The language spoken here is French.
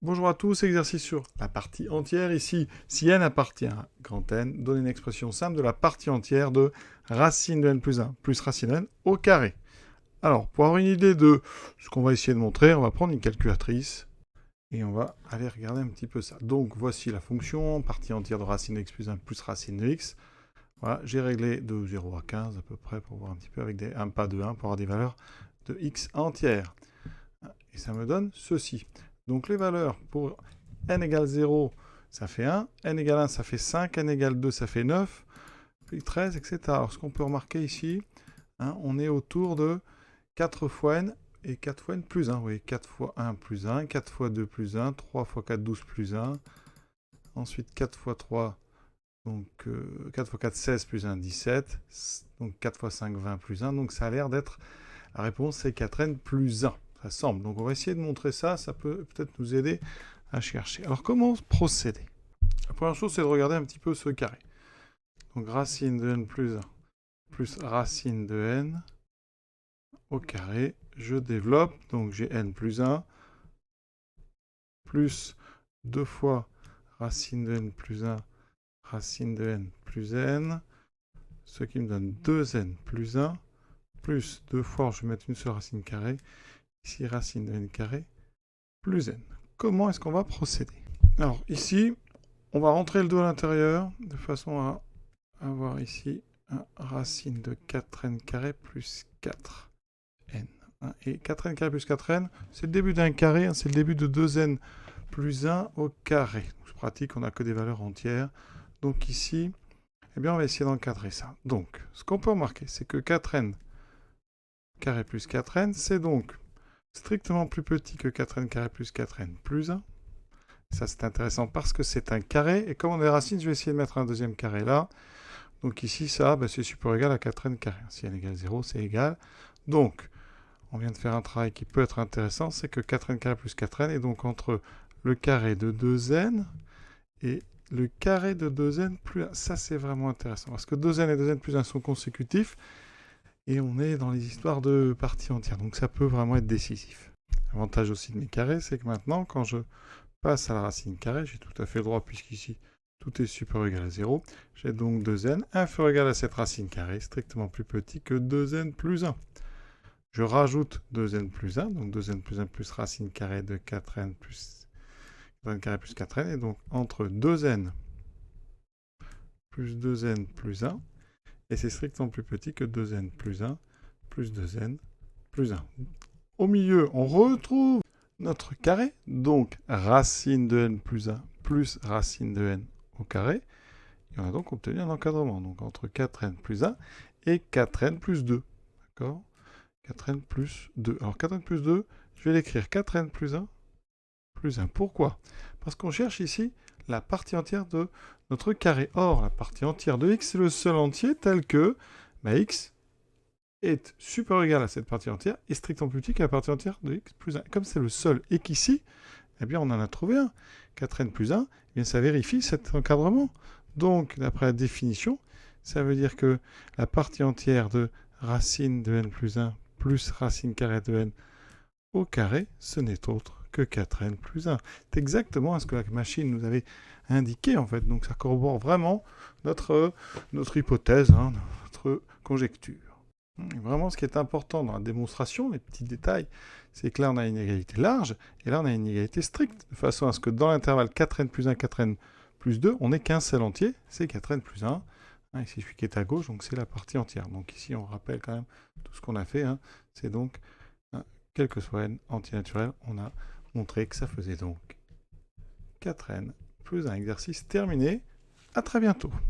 Bonjour à tous, exercice sur la partie entière. Ici, si n appartient à grand N, donne une expression simple de la partie entière de racine de n plus 1 plus racine de n au carré. Alors, pour avoir une idée de ce qu'on va essayer de montrer, on va prendre une calculatrice et on va aller regarder un petit peu ça. Donc, voici la fonction, partie entière de racine de x plus 1 plus racine de x. Voilà, j'ai réglé de 0 à 15 à peu près pour voir un petit peu avec un pas de 1 pour avoir des valeurs de x entières. Et ça me donne ceci. Donc les valeurs pour n égale 0, ça fait 1, n égale 1, ça fait 5, n égale 2, ça fait 9, puis 13, etc. Alors ce qu'on peut remarquer ici, on est autour de 4 fois n et 4 fois n plus 1. Vous voyez, 4 fois 1 plus 1, 4 fois 2 plus 1, 3 fois 4, 12 plus 1. Ensuite 4 fois 3, donc 4 fois 4, 16 plus 1, 17. Donc 4 fois 5, 20 plus 1. Donc ça a l'air d'être, la réponse c'est 4n plus 1. Ça semble. Donc on va essayer de montrer ça, ça peut peut-être nous aider à chercher. Alors comment procéder? La première chose, c'est de regarder un petit peu ce carré. Donc racine de n plus 1 plus racine de n au carré. Je développe, donc j'ai n plus 1 plus 2 fois racine de n plus 1, racine de n plus n, ce qui me donne 2n plus 1, plus 2 fois, je vais mettre une seule racine carrée, ici racine de n carré, plus n. Comment est-ce qu'on va procéder? Alors ici, on va rentrer le 2 à l'intérieur, de façon à avoir ici un racine de 4n carré plus 4n. Et 4n carré plus 4n, c'est le début d'un carré, c'est le début de 2n plus 1 au carré. C'est pratique, on n'a que des valeurs entières. Donc ici, eh bien, on va essayer d'encadrer ça. Donc, ce qu'on peut remarquer, c'est que 4n carré plus 4n, c'est donc strictement plus petit que 4n carré plus 4n plus 1. Ça, c'est intéressant parce que c'est un carré. Et comme on a des racines, je vais essayer de mettre un deuxième carré là. Donc ici, ça, c'est super égal à 4n carré. Si n égale 0, c'est égal. Donc, on vient de faire un travail qui peut être intéressant, c'est que 4n carré plus 4n est donc entre le carré de 2n et le carré de 2n plus 1. Ça, c'est vraiment intéressant parce que 2n et 2n plus 1 sont consécutifs et on est dans les histoires de parties entières. Donc, ça peut vraiment être décisif. L'avantage aussi de mes carrés, c'est que maintenant, quand je passe à la racine carrée, j'ai tout à fait le droit, puisqu'ici, tout est supérieur ou égal à 0. J'ai donc 2n inférieur ou égal à cette racine carrée, strictement plus petit que 2n plus 1. Je rajoute 2n plus 1, donc 2n plus 1 plus racine carrée de 4n plus 4n carré plus 4n, et donc entre 2n plus 2n plus 1, et c'est strictement plus petit que 2n plus 1 plus 2n plus 1. Au milieu, on retrouve notre carré, donc racine de n plus 1 plus racine de n au carré, et on a donc obtenu un encadrement, donc entre 4n plus 1 et 4n plus 2, d'accord? 4n plus 2. Alors 4n plus 2, je vais l'écrire 4n plus 1 plus 1. Pourquoi? Parce qu'on cherche ici la partie entière de notre carré. Or, la partie entière de x, c'est le seul entier tel que x est supérieur ou égal à cette partie entière et strictement plus petit que la partie entière de x plus 1. Comme c'est le seul et qu'ici, eh bien, on en a trouvé un. 4n plus 1, eh bien, ça vérifie cet encadrement. Donc, d'après la définition, ça veut dire que la partie entière de racine de n plus 1 plus racine carrée de n au carré, ce n'est autre que 4n plus 1. C'est exactement ce que la machine nous avait indiqué, en fait. Donc, ça corrobore vraiment notre hypothèse, notre conjecture. Et vraiment, ce qui est important dans la démonstration, les petits détails, c'est que là, on a une égalité large, et là, on a une égalité stricte, de façon à ce que dans l'intervalle 4n plus 1, 4n plus 2, on n'ait qu'un seul entier, c'est 4n plus 1. Ici, celui qui est à gauche, donc c'est la partie entière. Donc ici, on rappelle quand même tout ce qu'on a fait. C'est donc, quel que soit n entier naturel, on a montré que ça faisait donc 4n plus 1. Exercice terminé. À très bientôt.